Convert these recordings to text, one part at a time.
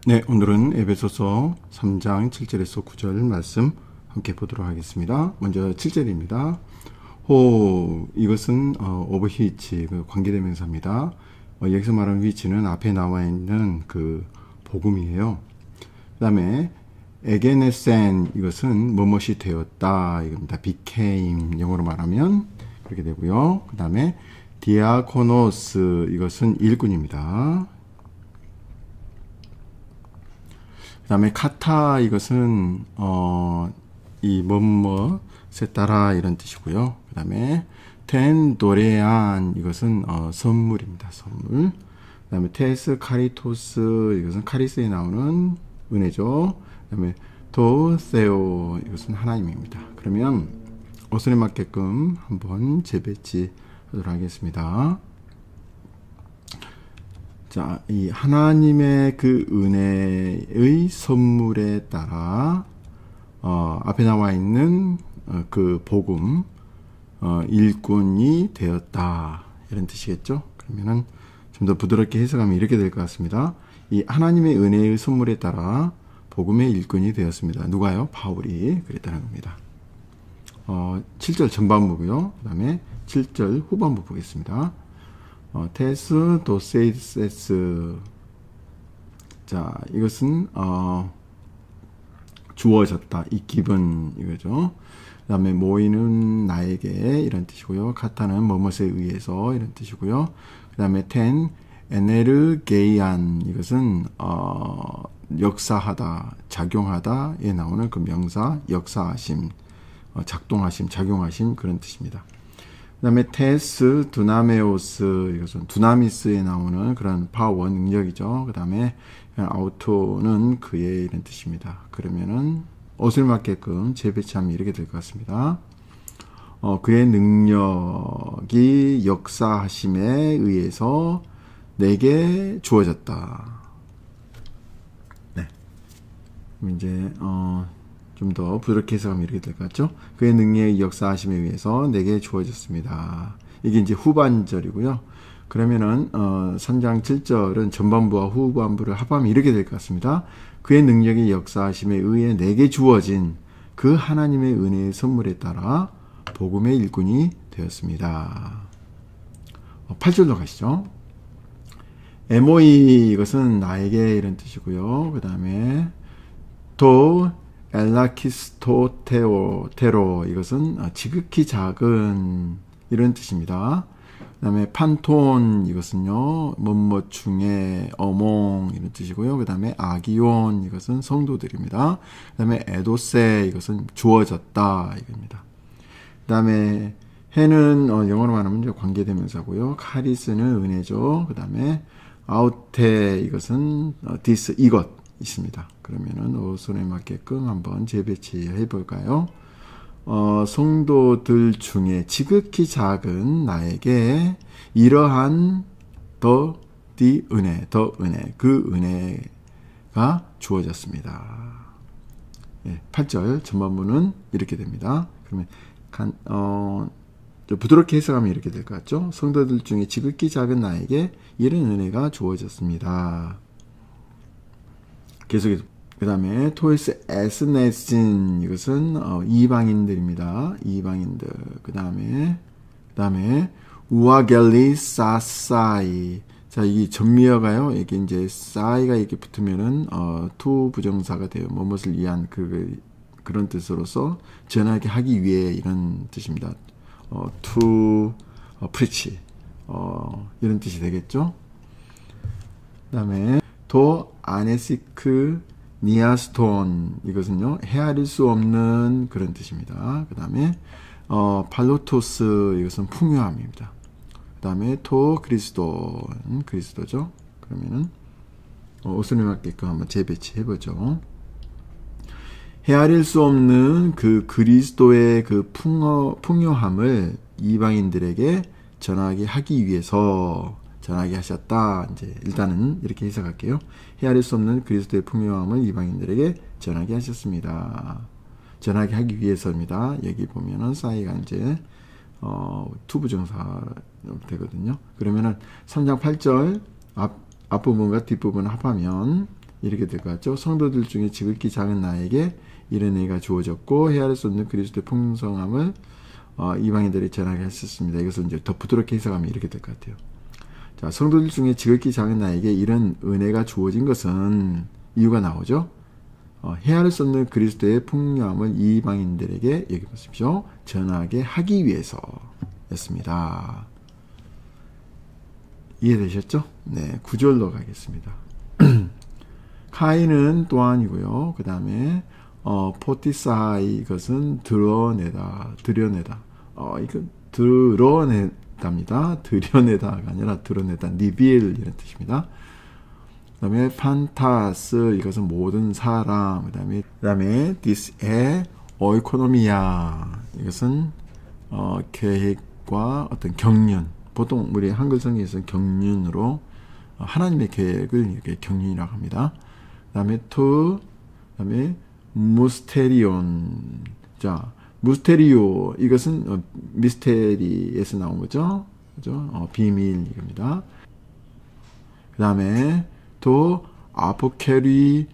네, 오늘은 에베소서 3장 7절에서 9절 말씀 함께 보도록 하겠습니다. 먼저 7절입니다. 이것은 오버히치, 관계대명사입니다. 여기서 말하는 위치는 앞에 나와 있는 그 복음이에요. 그 다음에 에게네센, 이것은 무엇이 되었다, 이겁니다. became, 영어로 말하면 그렇게 되고요. 그 다음에 디아코노스, 이것은 일꾼입니다. 그 다음에 카타, 이것은 이 뭐뭐에 따라 이런 뜻이고요. 그 다음에 텐 도레안, 이것은 선물입니다. 선물. 그 다음에 테스 카리토스, 이것은 카리스에 나오는 은혜죠. 그 다음에 도세오, 이것은 하나님입니다. 그러면 어순에 맞게끔 한번 재배치 하도록 하겠습니다. 자, 이 하나님의 그 은혜의 선물에 따라 앞에 나와 있는 그 복음 일꾼이 되었다, 이런 뜻이겠죠. 그러면은 좀 더 부드럽게 해석하면 이렇게 될 것 같습니다. 이 하나님의 은혜의 선물에 따라 복음의 일꾼이 되었습니다. 누가요? 바울이 그랬다는 겁니다. 7절 전반부고요. 그 다음에 7절 후반부 보겠습니다. 테스 도세이세스. 자, 이것은 주어졌다, 이 기분, 이거죠. 그 다음에 모이는 나에게, 이런 뜻이고요. 카타는 뭐뭇에 의해서, 이런 뜻이고요. 그 다음에 텐 에네르게이안, 이것은 역사하다, 작용하다에 나오는 그 명사, 역사하심, 작동하심, 작용하심, 그런 뜻입니다. 그 다음에 테스 두나메오스, 이것은 두나미스에 나오는 그런 파워, 능력이죠. 그 다음에 아우토는 그의, 이런 뜻입니다. 그러면은 옷을 맞게끔 재배치하면 이렇게 될 것 같습니다. 그의 능력이 역사하심에 의해서 내게 주어졌다. 네. 이제 좀 더 부드럽게 해석하면 이렇게 될 것 같죠? 그의 능력의 역사하심에 의해서 내게 주어졌습니다. 이게 이제 후반절이고요. 그러면은 3장 7절은 전반부와 후반부를 합하면 이렇게 될 것 같습니다. 그의 능력의 역사하심에 의해 내게 주어진 그 하나님의 은혜의 선물에 따라 복음의 일꾼이 되었습니다. 8절로 가시죠. 에모이, 이것은 나에게, 이런 뜻이고요. 그 다음에 또 엘라키스토테로, 이것은 지극히 작은, 이런 뜻입니다. 그 다음에 판톤, 이것은요 뭐뭐 중에 어몽, 이런 뜻이고요. 그 다음에 아기온, 이것은 성도들입니다. 그 다음에 에도세, 이것은 주어졌다, 이겁니다. 그 다음에 해는 영어로 말하면 관계대명사고요. 카리스는 은혜죠. 그 다음에 아우테, 이것은 디스, 이것 있습니다. 그러면은 어순에 맞게끔 한번 재배치해 볼까요? 성도들 중에 지극히 작은 나에게 이러한 은혜, 그 은혜가 주어졌습니다. 네, 8절 전반부는 이렇게 됩니다. 그러면 부드럽게 해석하면 이렇게 될 것 같죠? 성도들 중에 지극히 작은 나에게 이런 은혜가 주어졌습니다. 계속해서 그 다음에 토이스 에스네신, 이것은 이방인들입니다. 이방인들. 그 다음에 우아겔리 사사이. 자, 이 전미어가요, 이게 이제 사이가 이렇게 붙으면은 투 부정사가 돼요. 무엇을 위한 그런 뜻으로서 전하게 하기 위해, 이런 뜻입니다. to preach, 이런 뜻이 되겠죠. 그 다음에 도 아네시크 니아스톤, 이것은요 헤아릴 수 없는 그런 뜻입니다. 그 다음에 팔로토스, 이것은 풍요함입니다. 그 다음에 토 그리스도는 그리스도죠. 그러면은 어순에 맞게끔 한번 재배치 해보죠. 헤아릴 수 없는 그 그리스도의 그 풍요함을 이방인들에게 전하게 하기 위해서 전하게 하셨다. 이제 일단은 이렇게 해석할게요. 헤아릴 수 없는 그리스도의 풍요함을 이방인들에게 전하게 하셨습니다. 전하게 하기 위해서입니다. 여기 보면은 사이가 이제 투부정사 되거든요. 그러면은 3장 8절 앞부분과 뒷부분을 합하면 이렇게 될 것 같죠. 성도들 중에 지극히 작은 나에게 이런 은혜가 주어졌고 헤아릴 수 없는 그리스도의 풍성함을 이방인들이 전하게 했었습니다. 이것을 이제 더 부드럽게 해석하면 이렇게 될 것 같아요. 자, 성도들 중에 지극히 작은 나에게 이런 은혜가 주어진 것은 이유가 나오죠. 헤아릴 수 없는 그리스도의 풍요함을 이방인들에게 여기 보십시오. 전하게 하기 위해서였습니다. 이해되셨죠? 네, 9절로 가겠습니다. 카이는 또한이고요. 그 다음에 포티사이 이것은 드러내다. 이거 드러내답니다. 드러내다가 아니라 드러내다. 리빌 이런 뜻입니다. 그 다음에 판타스 이것은 모든 사람. 그 다음에 디스에 오이코노미아 이것은 계획과 어떤 경륜. 보통 우리 한글 성경에서는 경륜으로 하나님의 계획을 이렇게 경륜이라고 합니다. 그 다음에 무스테리온. 자, 무스테리오 이것은 미스테리에서 나온 거죠. 그죠? 비밀 이겁니다. 그 다음에 또 아포케리메노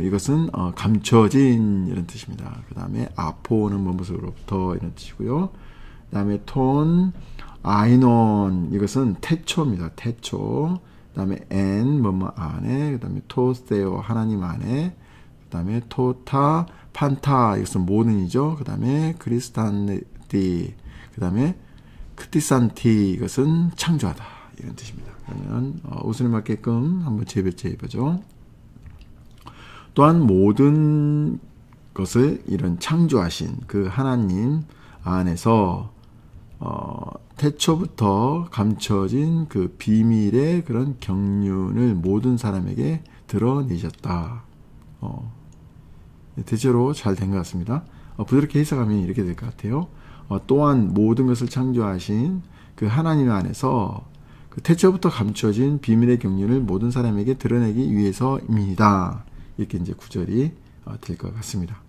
이것은 감춰진 이런 뜻입니다. 그 다음에 아포는 무엇으로부터 이런 뜻이고요. 그 다음에 톤 아이논 이것은 태초입니다. 태초. 그 다음에 엔 뭐뭐 안에. 그 다음에 토세오 하나님 안에. 그 다음에 토타 판타 이것은 모든이죠. 그 다음에 크리스탄티 그 다음에 크티산티 이것은 창조하다 이런 뜻입니다. 그러면 웃음에 맞게끔 한번 재배치해보죠. 또한 모든 것을 이런 창조하신 그 하나님 안에서 태초부터 감춰진 그 비밀의 그런 경륜을 모든 사람에게 드러내셨다. 대체로 잘 된 것 같습니다. 부드럽게 해석하면 이렇게 될 것 같아요. 또한 모든 것을 창조하신 그 하나님 안에서 그 태초부터 감춰진 비밀의 경륜을 모든 사람에게 드러내기 위해서입니다. 이렇게 이제 구절이 될 것 같습니다.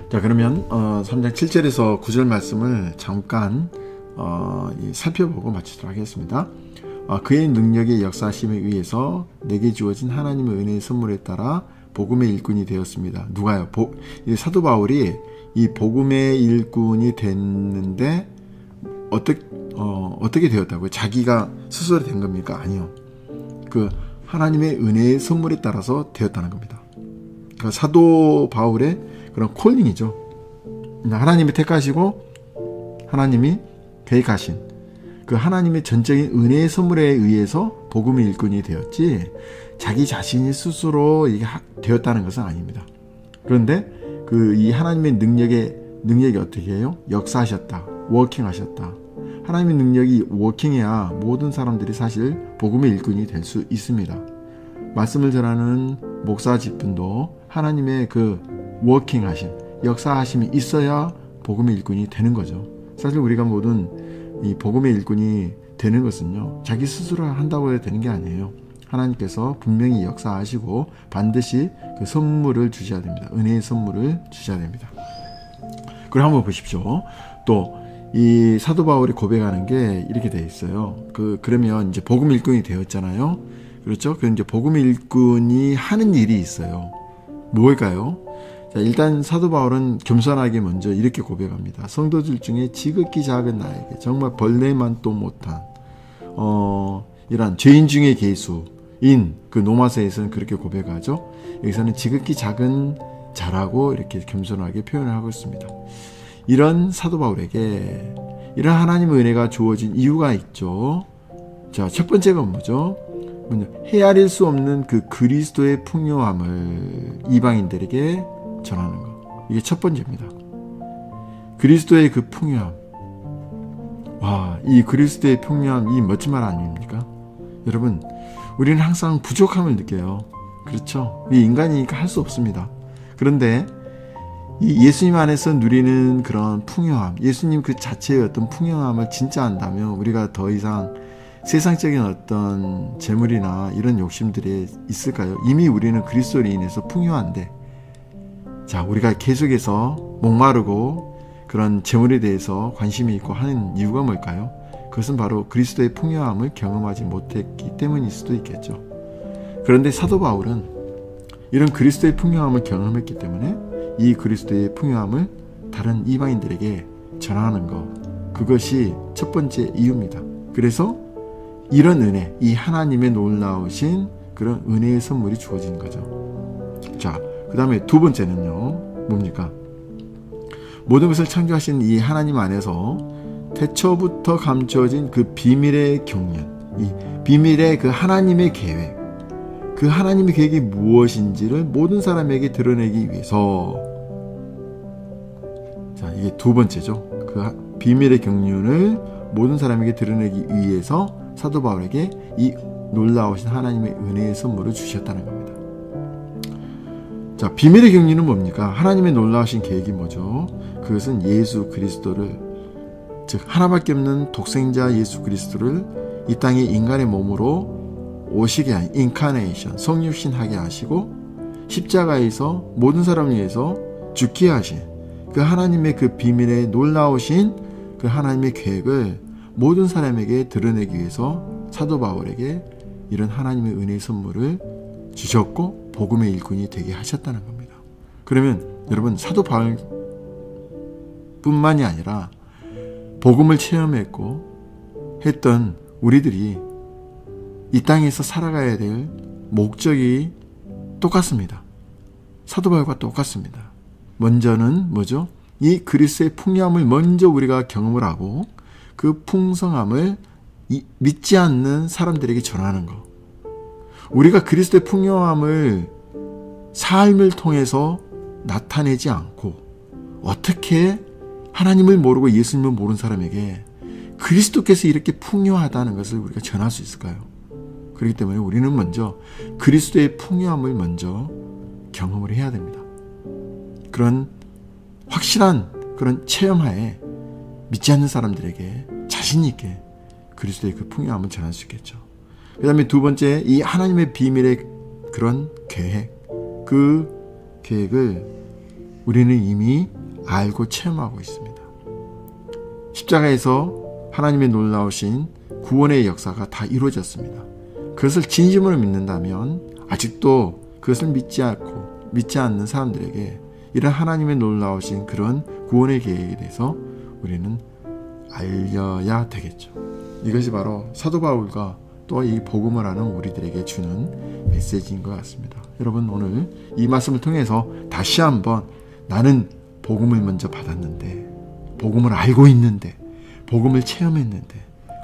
자, 그러면 3장 7절에서 9절 말씀을 잠깐 살펴보고 마치도록 하겠습니다. 그의 능력의 역사심에 의해서 내게 주어진 하나님의 은혜의 선물에 따라 복음의 일꾼이 되었습니다. 누가요? 사도 바울이 이 복음의 일꾼이 됐는데 어떻게 되었다고요? 자기가 스스로 된 겁니까? 아니요. 그 하나님의 은혜의 선물에 따라서 되었다는 겁니다. 그러니까 사도 바울의 그런 콜링이죠. 하나님이 택하시고 하나님이 계획하신 그 하나님의 전적인 은혜의 선물에 의해서 복음의 일꾼이 되었지 자기 자신이 스스로 이게 되었다는 것은 아닙니다. 그런데 이 하나님의 능력이 어떻게 해요? 역사하셨다. 워킹하셨다. 하나님의 능력이 워킹해야 모든 사람들이 사실 복음의 일꾼이 될 수 있습니다. 말씀을 전하는 목사 집분도 하나님의 그 워킹하심, 역사하심이 있어야 복음의 일꾼이 되는 거죠. 사실 우리가 모든 이 복음의 일꾼이 되는 것은요, 자기 스스로 한다고 해야 되는 게 아니에요. 하나님께서 분명히 역사하시고 반드시 그 선물을 주셔야 됩니다. 은혜의 선물을 주셔야 됩니다. 그럼 한번 보십시오. 또 이 사도 바울이 고백하는 게 이렇게 돼 있어요. 그러면 이제 복음 일꾼이 되었잖아요. 그렇죠? 그럼 이제 복음 일꾼이 하는 일이 있어요. 뭘까요? 자, 일단 사도 바울은 겸손하게 먼저 이렇게 고백합니다. 성도들 중에 지극히 작은 나에게 정말 벌레만도 못한 이런 죄인 중에 괴수인 그 로마서에서는 그렇게 고백하죠. 여기서는 지극히 작은 자라고 이렇게 겸손하게 표현을 하고 있습니다. 이런 사도 바울에게 이런 하나님의 은혜가 주어진 이유가 있죠. 자, 첫 번째가 뭐죠? 헤아릴 수 없는 그 그리스도의 풍요함을 이방인들에게 전하는 것. 이게 첫 번째입니다. 그리스도의 그 풍요함. 와, 이 그리스도의 풍요함, 이 멋진 말 아닙니까? 여러분, 우리는 항상 부족함을 느껴요. 그렇죠? 이 인간이니까 할 수 없습니다. 그런데 이 예수님 안에서 누리는 그런 풍요함, 예수님 그 자체의 어떤 풍요함을 진짜 안다면 우리가 더 이상 세상적인 어떤 재물이나 이런 욕심들이 있을까요? 이미 우리는 그리스도로 인해서 풍요한데, 자, 우리가 계속해서 목마르고 그런 재물에 대해서 관심이 있고 하는 이유가 뭘까요? 그것은 바로 그리스도의 풍요함을 경험하지 못했기 때문일 수도 있겠죠. 그런데 사도 바울은 이런 그리스도의 풍요함을 경험했기 때문에 이 그리스도의 풍요함을 다른 이방인들에게 전하는 것, 그것이 첫 번째 이유입니다. 그래서 이런 은혜, 이 하나님의 놀라우신 그런 은혜의 선물이 주어진 거죠. 자, 그 다음에 두 번째는요, 뭡니까? 모든 것을 창조하신 이 하나님 안에서 태초부터 감추어진 그 비밀의 경륜, 이 비밀의 그 하나님의 계획, 그 하나님의 계획이 무엇인지를 모든 사람에게 드러내기 위해서, 자, 이게 두 번째죠. 그 비밀의 경륜을 모든 사람에게 드러내기 위해서 사도 바울에게 이 놀라우신 하나님의 은혜의 선물을 주셨다는 겁니다. 자, 비밀의 경륜은 뭡니까? 하나님의 놀라우신 계획이 뭐죠? 그것은 예수 그리스도를, 즉 하나밖에 없는 독생자 예수 그리스도를 이 땅에 인간의 몸으로 오시게 한 인카네이션, 성육신하게 하시고 십자가에서 모든 사람을 위해서 죽게 하신 그 하나님의 그 비밀의 놀라우신 그 하나님의 계획을 모든 사람에게 드러내기 위해서 사도 바울에게 이런 하나님의 은혜의 선물을 주셨고 복음의 일꾼이 되게 하셨다는 겁니다. 그러면 여러분, 사도 바울 뿐만이 아니라 복음을 체험했고 했던 우리들이 이 땅에서 살아가야 될 목적이 똑같습니다. 사도 바울과 똑같습니다. 먼저는 뭐죠? 이 그리스도의 풍요함을 먼저 우리가 경험을 하고 그 풍성함을 믿지 않는 사람들에게 전하는 것. 우리가 그리스도의 풍요함을 삶을 통해서 나타내지 않고 어떻게 하나님을 모르고 예수님을 모르는 사람에게 그리스도께서 이렇게 풍요하다는 것을 우리가 전할 수 있을까요? 그렇기 때문에 우리는 먼저 그리스도의 풍요함을 먼저 경험을 해야 됩니다. 그런 확실한 그런 체험하에 믿지 않는 사람들에게 자신 있게 그리스도의 그 풍요함을 전할 수 있겠죠. 그 다음에 두 번째, 이 하나님의 비밀의 그런 계획, 그 계획을 우리는 이미 알고 체험하고 있습니다. 십자가에서 하나님의 놀라우신 구원의 역사가 다 이루어졌습니다. 그것을 진심으로 믿는다면 아직도 그것을 믿지 않는 사람들에게 이런 하나님의 놀라우신 그런 구원의 계획에 대해서 우리는 알려야 되겠죠. 이것이 바로 사도 바울과 또 이 복음을 하는 우리들에게 주는 메시지인 것 같습니다. 여러분, 오늘 이 말씀을 통해서 다시 한번 나는 복음을 먼저 받았는데, 복음을 알고 있는데, 복음을 체험했는데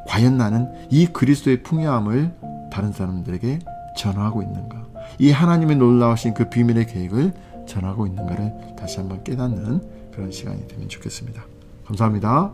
과연 나는 이 그리스도의 풍요함을 다른 사람들에게 전하고 있는가, 이 하나님의 놀라우신 그 비밀의 계획을 전하고 있는가를 다시 한번 깨닫는 그런 시간이 되면 좋겠습니다. 감사합니다.